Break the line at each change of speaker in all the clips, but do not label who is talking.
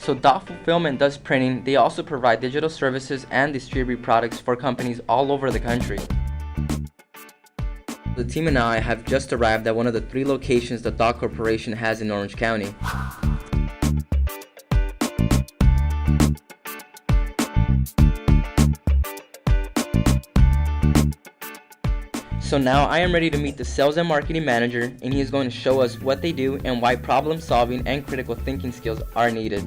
So Dot Fulfillment does printing. They also provide digital services and distribute products for companies all over the country. The team and I have just arrived at one of the 3 locations the Dot Corporation has in Orange County. So now I am ready to meet the sales and marketing manager, and he is going to show us what they do and why problem solving and critical thinking skills are needed.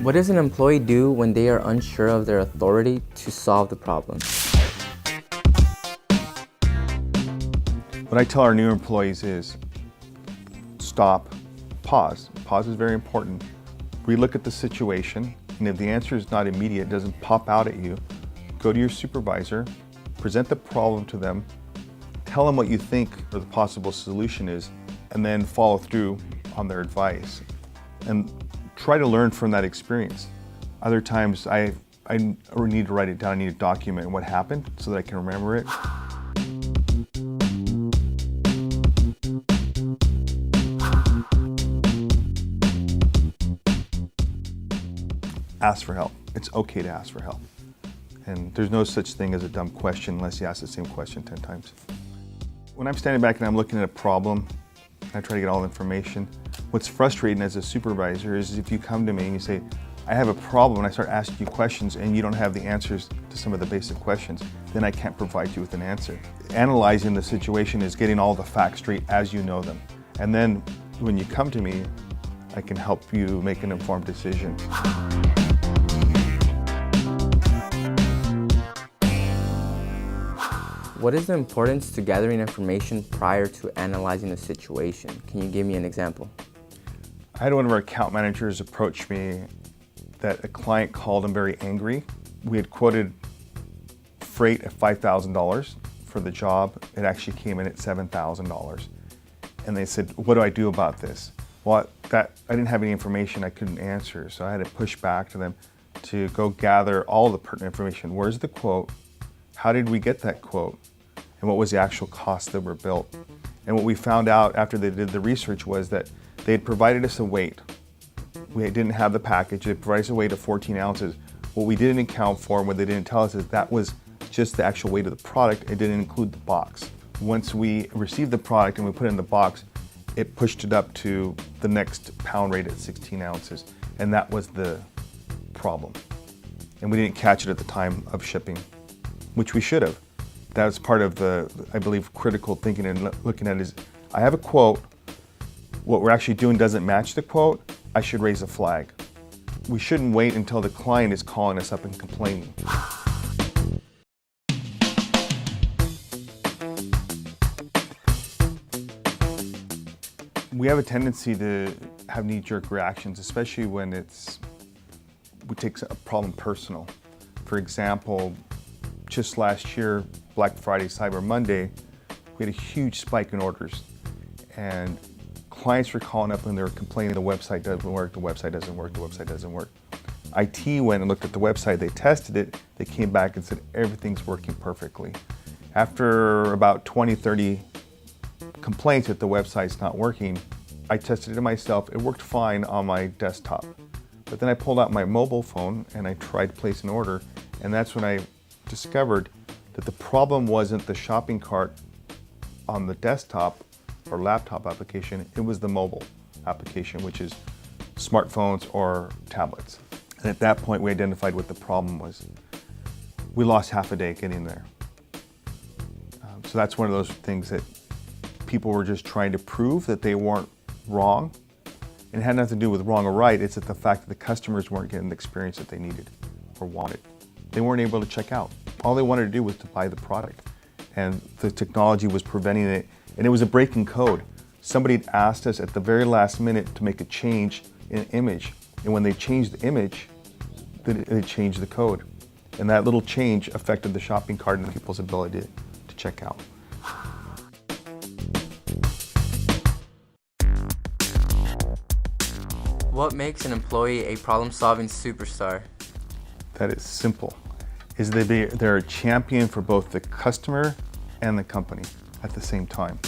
What does an employee do when they are unsure of their authority to solve the problem?
What I tell our new employees is stop, pause. Pause is very important. Relook at the situation, and if the answer is not immediate, doesn't pop out at you, go to your supervisor, present the problem to them, tell them what you think or the possible solution is, and then follow through on their advice. And try to learn from that experience. Other times I need to write it down, I need to document what happened so that I can remember it. Ask for help. It's okay to ask for help. And there's no such thing as a dumb question unless you ask the same question 10 times. When I'm standing back and I'm looking at a problem, I try to get all the information. What's frustrating as a supervisor is if you come to me and you say, I have a problem, and I start asking you questions and you don't have the answers to some of the basic questions, then I can't provide you with an answer. Analyzing the situation is getting all the facts straight as you know them. And then when you come to me, I can help you make an informed decision.
What is the importance to gathering information prior to analyzing a situation? Can you give me an example?
I had one of our account managers approach me that a client called him very angry. We had quoted freight at $5,000 for the job. It actually came in at $7,000. And they said, what do I do about this? Well, I didn't have any information I couldn't answer, so I had to push back to them to go gather all the pertinent information. Where's the quote? How did we get that quote? And what was the actual cost that were built? And what we found out after they did the research was that they had provided us a weight. We didn't have the package. They provided us a weight of 14 ounces. What we didn't account for and what they didn't tell us is that was just the actual weight of the product. It didn't include the box. Once we received the product and we put it in the box, it pushed it up to the next pound rate at 16 ounces. And that was the problem. And we didn't catch it at the time of shipping, which we should have. That was part of the, I believe, critical thinking and looking at it is, I have a quote, what we're actually doing doesn't match the quote, I should raise a flag. We shouldn't wait until the client is calling us up and complaining. We have a tendency to have knee-jerk reactions, especially when we take a problem personal. For example, just last year, Black Friday, Cyber Monday, we had a huge spike in orders. And clients were calling up and they were complaining the website doesn't work, the website doesn't work, the website doesn't work. IT went and looked at the website, they tested it, they came back and said everything's working perfectly. After about 20, 30 complaints that the website's not working, I tested it myself, it worked fine on my desktop. But then I pulled out my mobile phone and I tried to place an order, and that's when I discovered that the problem wasn't the shopping cart on the desktop or laptop application, it was the mobile application, which is smartphones or tablets. And at that point, we identified what the problem was. We lost half a day getting there. So that's one of those things that people were just trying to prove that they weren't wrong. And it had nothing to do with wrong or right, it's that the fact that the customers weren't getting the experience that they needed or wanted. They weren't able to check out. All they wanted to do was to buy the product. And the technology was preventing it, and it was a breaking code. Somebody had asked us at the very last minute to make a change in an image. And when they changed the image, they changed the code. And that little change affected the shopping cart and people's ability to check out.
What makes an employee a problem-solving superstar?
That is simple, is they're a champion for both the customer and the company at the same time.